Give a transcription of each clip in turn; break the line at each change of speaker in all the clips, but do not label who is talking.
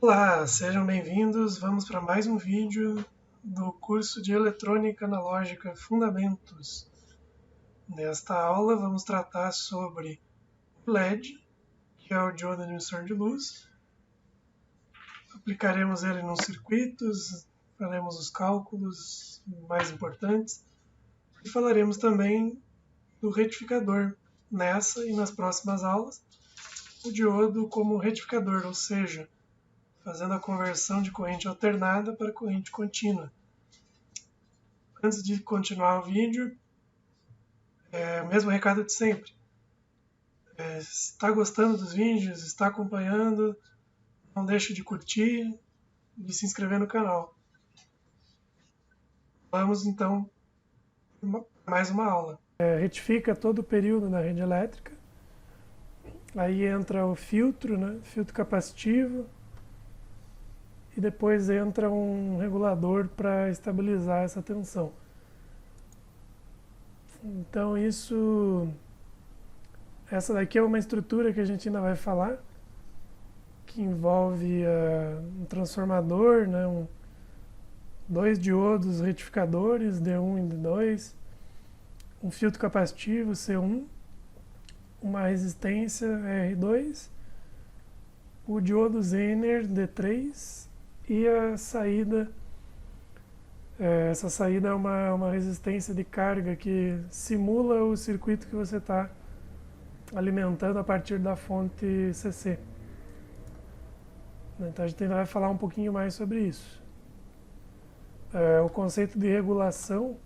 Olá, sejam bem-vindos. Vamos para mais um vídeo do curso de Eletrônica Analógica Fundamentos. Nesta aula vamos tratar sobre o LED, que é o diodo emissor de luz. Aplicaremos ele nos circuitos, faremos os cálculos mais importantes e falaremos também do retificador nessa e nas próximas aulas. O diodo como retificador, ou seja, fazendo a conversão de corrente alternada para corrente contínua. Antes de continuar o vídeo, o mesmo recado de sempre. Se está gostando dos vídeos, está acompanhando, não deixe de curtir e de se inscrever no canal. Vamos então para mais uma aula. Retifica todo o período na rede elétrica. Aí entra o filtro, filtro capacitivo. E depois entra um regulador para estabilizar essa tensão. Então essa daqui é uma estrutura que a gente ainda vai falar, que envolve um transformador, dois diodos retificadores, D1 e D2, um filtro capacitivo, C1, uma resistência, R2, o diodo Zener, D3, e a saída, essa saída é uma resistência de carga que simula o circuito que você está alimentando a partir da fonte CC. Então a gente vai falar um pouquinho mais sobre isso. O conceito de regulação,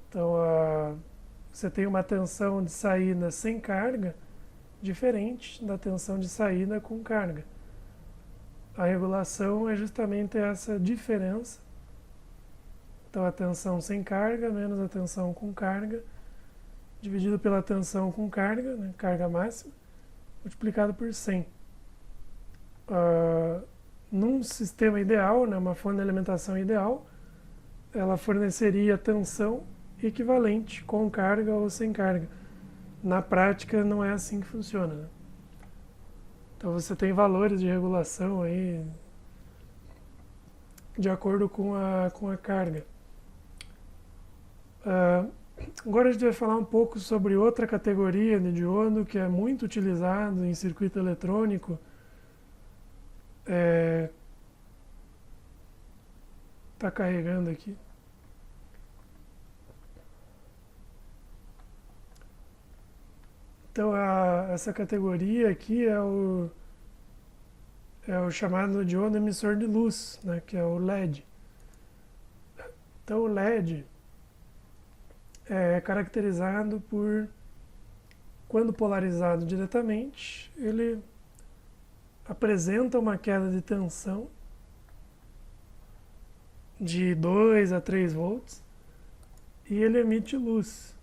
então você tem uma tensão de saída sem carga, diferente da tensão de saída com carga. A regulação é justamente essa diferença. Então a tensão sem carga menos a tensão com carga, dividido pela tensão com carga, carga máxima, multiplicado por 100. Num sistema ideal, uma fonte de alimentação ideal, ela forneceria tensão equivalente com carga ou sem carga. Na prática não é assim que funciona. Então você tem valores de regulação aí de acordo com a carga. Agora a gente vai falar um pouco sobre outra categoria de diodo que é muito utilizado em circuito eletrônico. Está carregando aqui. Então essa categoria aqui é o chamado diodo emissor de luz, que é o LED. Então o LED é caracterizado por, quando polarizado diretamente, ele apresenta uma queda de tensão de 2 a 3 volts e ele emite luz.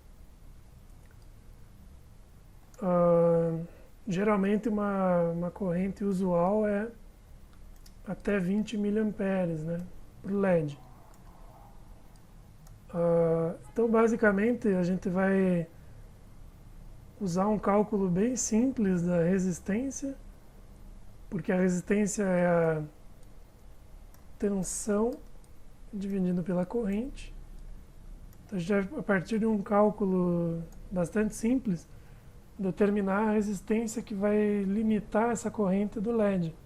Geralmente uma corrente usual é até 20 mA, para o LED. Então basicamente a gente vai usar um cálculo bem simples da resistência, porque a resistência é a tensão dividido pela corrente. Então a gente vai, a partir de um cálculo bastante simples, determinar a resistência que vai limitar essa corrente do LED,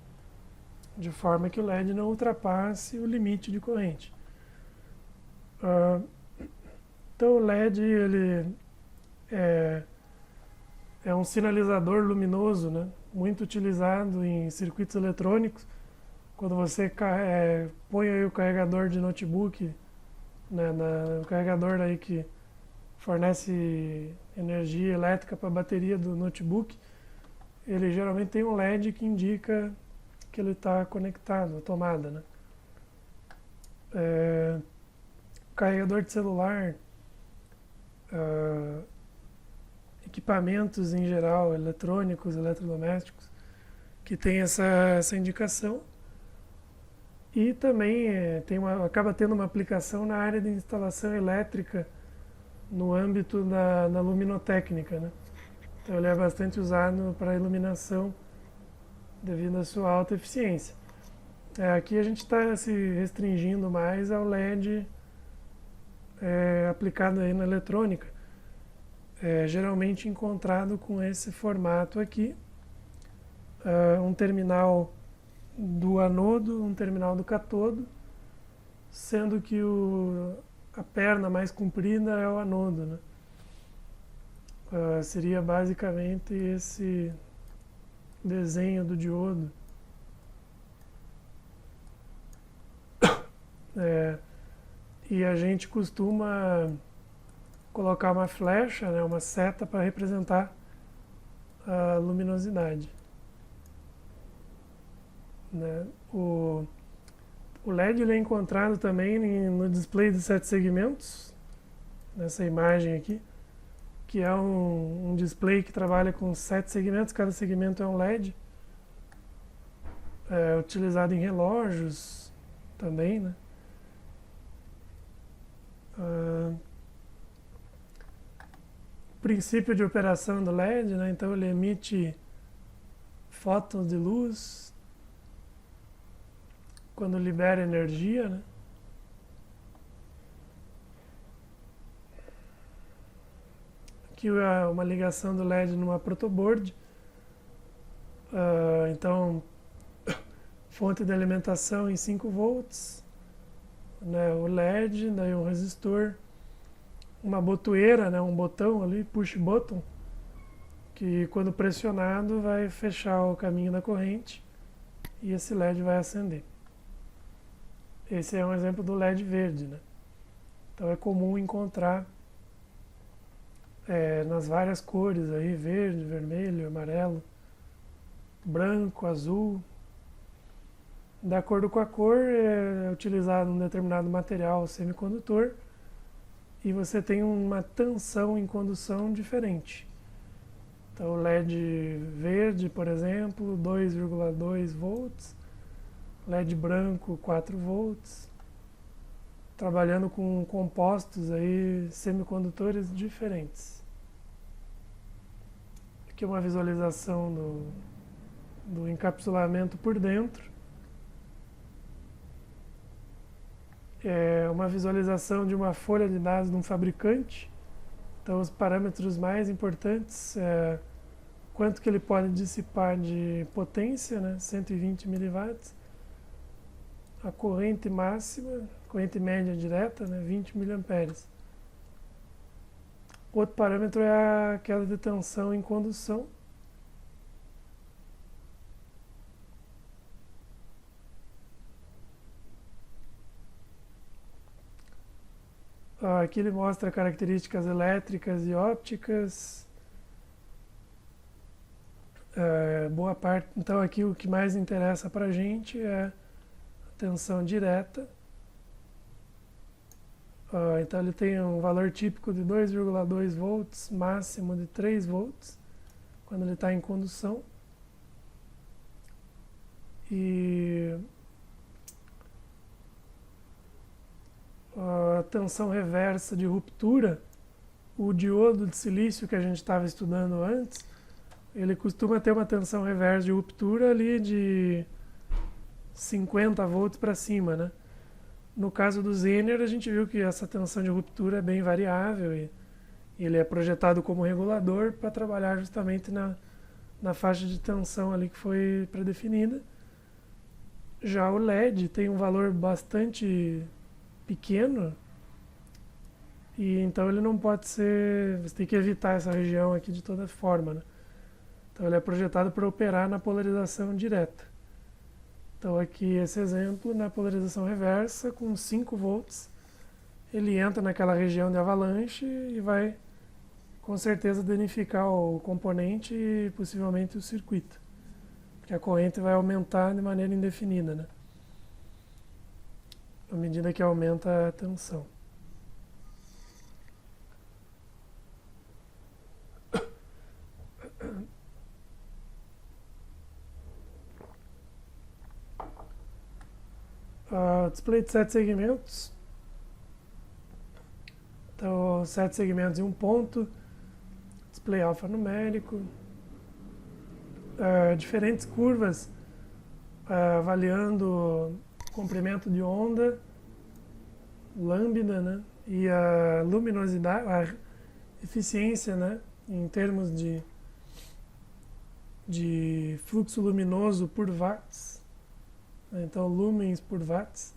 de forma que o LED não ultrapasse o limite de corrente. Então o LED ele é um sinalizador luminoso, muito utilizado em circuitos eletrônicos. Quando você põe aí o carregador de notebook, o carregador aí que fornece energia elétrica para a bateria do notebook, ele geralmente tem um LED que indica que ele está conectado, a tomada. Carregador de celular, equipamentos em geral, eletrônicos, eletrodomésticos, que tem essa indicação. E também acaba tendo uma aplicação na área de instalação elétrica, no âmbito da luminotécnica. Então ele é bastante usado para iluminação devido à sua alta eficiência. Aqui a gente está se restringindo mais ao LED aplicado aí na eletrônica. Geralmente encontrado com esse formato aqui, um terminal do anodo, um terminal do catodo, sendo que a perna mais comprida é o anodo, né? Seria basicamente esse desenho do diodo. E a gente costuma colocar uma flecha, né, uma seta para representar a luminosidade. Né? O LED ele é encontrado também no display de 7 segmentos, nessa imagem aqui, que é um display que trabalha com 7 segmentos, cada segmento é um LED, utilizado em relógios também, né? O princípio de operação do LED, né? Então ele emite fótons de luz quando libera energia, né? Aqui é uma ligação do LED numa protoboard. Então, fonte de alimentação em 5 volts, né? O LED, daí um resistor, uma botoeira, né? Um botão ali, push button, que quando pressionado vai fechar o caminho da corrente e esse LED vai acender. Esse é um exemplo do LED verde, né? Então é comum encontrar nas várias cores aí, verde, vermelho, amarelo, branco, azul. De acordo com a cor, é utilizado um determinado material semicondutor e você tem uma tensão em condução diferente. Então o LED verde, por exemplo, 2,2 volts, LED branco 4 volts, trabalhando com compostos aí, semicondutores diferentes. Aqui uma visualização do encapsulamento por dentro. É uma visualização de uma folha de dados de um fabricante. Então os parâmetros mais importantes é quanto que ele pode dissipar de potência, né, 120 miliwatts, a corrente máxima, corrente média direta, né, 20 miliamperes. Outro parâmetro é a queda de tensão em condução. Aqui ele mostra características elétricas e ópticas. Boa parte. Então aqui o que mais interessa para a gente é a tensão direta. Então ele tem um valor típico de 2,2 volts, máximo de 3 volts, quando ele está em condução. E a tensão reversa de ruptura, o diodo de silício que a gente estava estudando antes, ele costuma ter uma tensão reversa de ruptura ali de 50 volts para cima, né? No caso do Zener, a gente viu que essa tensão de ruptura é bem variável e ele é projetado como regulador para trabalhar justamente na faixa de tensão ali que foi predefinida. Já o LED tem um valor bastante pequeno e então ele não pode ser, você tem que evitar essa região aqui de toda forma, né? Então ele é projetado para operar na polarização direta. Então aqui esse exemplo, na polarização reversa, com 5 volts, ele entra naquela região de avalanche e vai com certeza danificar o componente e possivelmente o circuito, porque a corrente vai aumentar de maneira indefinida, né? À medida que aumenta a tensão. Display de 7 segmentos. Então, 7 segmentos em um ponto. Display alfanumérico. Diferentes curvas avaliando comprimento de onda, lambda, né, e a luminosidade, a eficiência, né, em termos de fluxo luminoso por watts, né, então lumens por watts.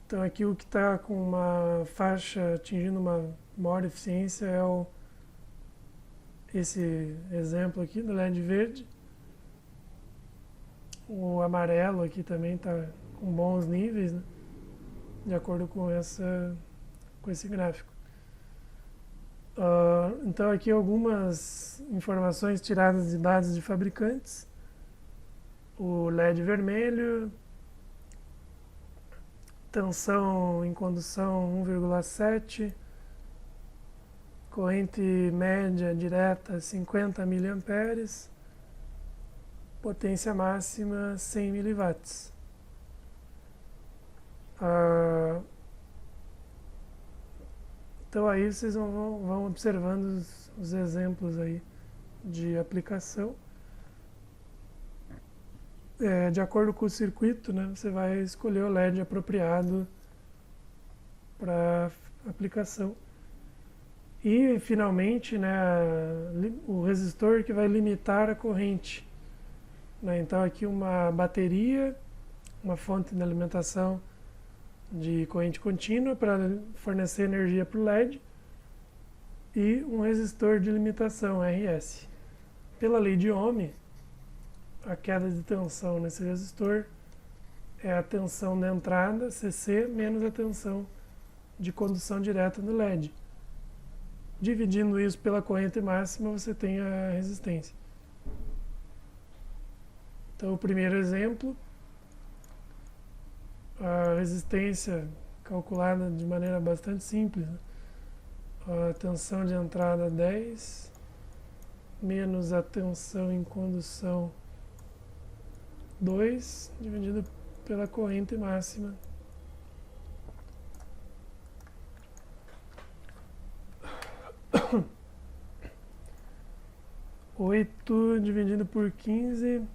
Então aqui o que está com uma faixa atingindo uma maior eficiência é esse exemplo aqui do LED verde. O amarelo aqui também está com bons níveis, né, de acordo com esse gráfico. Então aqui algumas informações tiradas de dados de fabricantes. O LED vermelho, tensão em condução 1,7, corrente média direta 50 mA, potência máxima 100 mW. Então aí vocês vão observando os exemplos aí de aplicação. De acordo com o circuito, né, você vai escolher o LED apropriado para aplicação. E finalmente, né, o resistor que vai limitar a corrente, né, então aqui uma bateria, uma fonte de alimentação de corrente contínua para fornecer energia para o LED e um resistor de limitação, RS. Pela lei de Ohm, a queda de tensão nesse resistor é a tensão da entrada, CC, menos a tensão de condução direta no LED. Dividindo isso pela corrente máxima, você tem a resistência. Então, o primeiro exemplo, a resistência calculada de maneira bastante simples, né? A tensão de entrada 10 menos a tensão em condução 2 dividido pela corrente máxima. Oito dividido por 15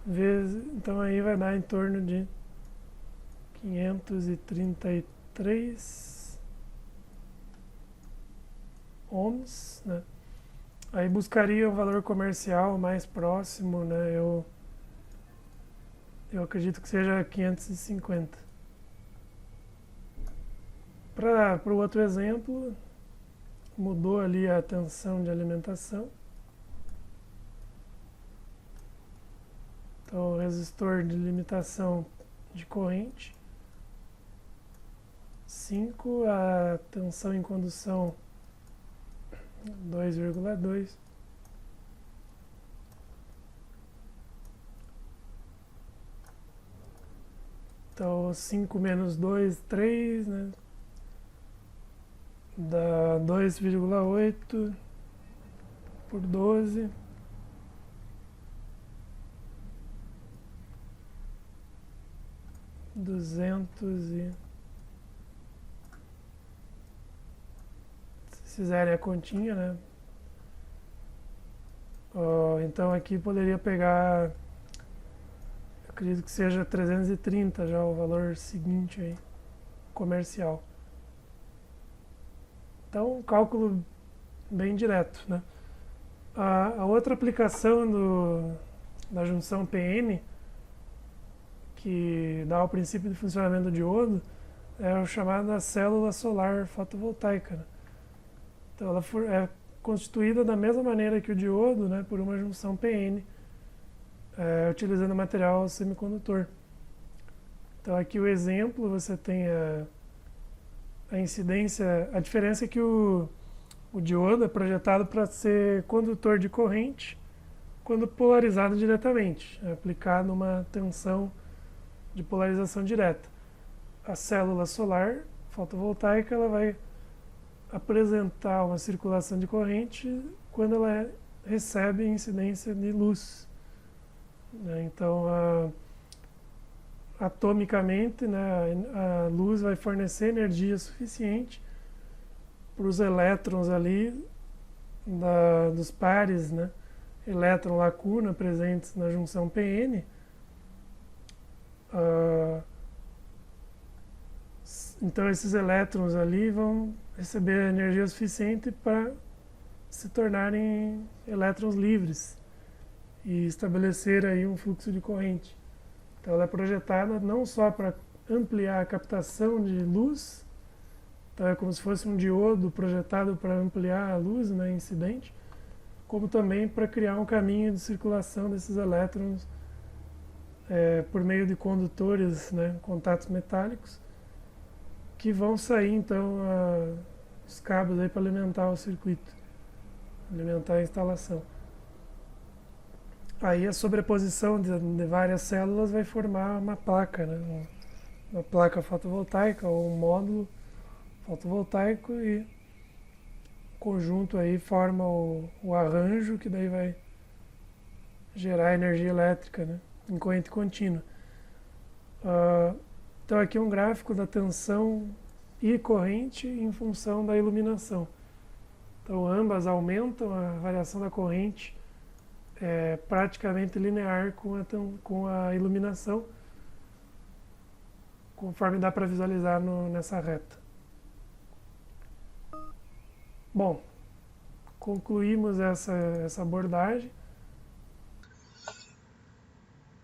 vezes, então aí vai dar em torno de 533 ohms, né? Aí buscaria o valor comercial mais próximo, né? Eu acredito que seja 550. Para o outro exemplo, mudou ali a tensão de alimentação. Então, o resistor de limitação de corrente 5, a tensão em condução 2,2. Então 5 menos 2, 3, né? Dá 2,8 por 12. Se fizerem a continha, né? Então aqui poderia pegar, eu acredito que seja 330 já o valor seguinte aí, comercial. Então, um cálculo bem direto, né? A outra aplicação da junção PN, que dá o princípio de funcionamento do diodo, é a chamada célula solar fotovoltaica, né? Então ela é constituída da mesma maneira que o diodo, né, por uma junção PN, utilizando material semicondutor. Então aqui o exemplo, você tem a incidência, a diferença é que o diodo é projetado para ser condutor de corrente quando polarizado diretamente, aplicado uma tensão de polarização direta. A célula solar fotovoltaica, ela vai apresentar uma circulação de corrente quando ela recebe incidência de luz, né? Então, atomicamente, né, a luz vai fornecer energia suficiente para os elétrons ali dos pares, né, elétron lacuna presentes na junção PN. Então esses elétrons ali vão receber energia suficiente para se tornarem elétrons livres e estabelecer aí um fluxo de corrente. Então ela é projetada não só para ampliar a captação de luz, então é como se fosse um diodo projetado para ampliar a luz, né, incidente, como também para criar um caminho de circulação desses elétrons por meio de condutores, né, contatos metálicos, que vão sair então os cabos aí para alimentar o circuito, alimentar a instalação. Aí a sobreposição de várias células vai formar uma placa, né, uma placa fotovoltaica ou um módulo fotovoltaico, e o conjunto aí forma o arranjo que daí vai gerar energia elétrica, né, em corrente contínua. Então aqui é um gráfico da tensão e corrente em função da iluminação. Então ambas aumentam, a variação da corrente é praticamente linear com a iluminação, conforme dá para visualizar nessa reta. Bom, concluímos essa abordagem.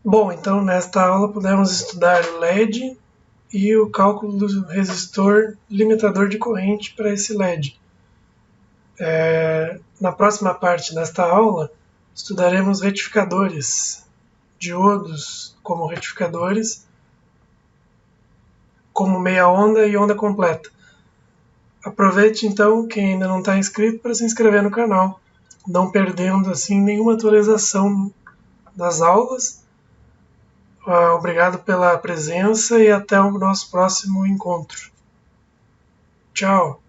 Bom, então nesta aula pudemos estudar o LED e o cálculo do resistor limitador de corrente para esse LED. Na próxima parte desta aula, estudaremos retificadores, diodos como retificadores, como meia onda e onda completa. Aproveite então, quem ainda não está inscrito, para se inscrever no canal, não perdendo assim nenhuma atualização das aulas. Obrigado pela presença e até o nosso próximo encontro. Tchau!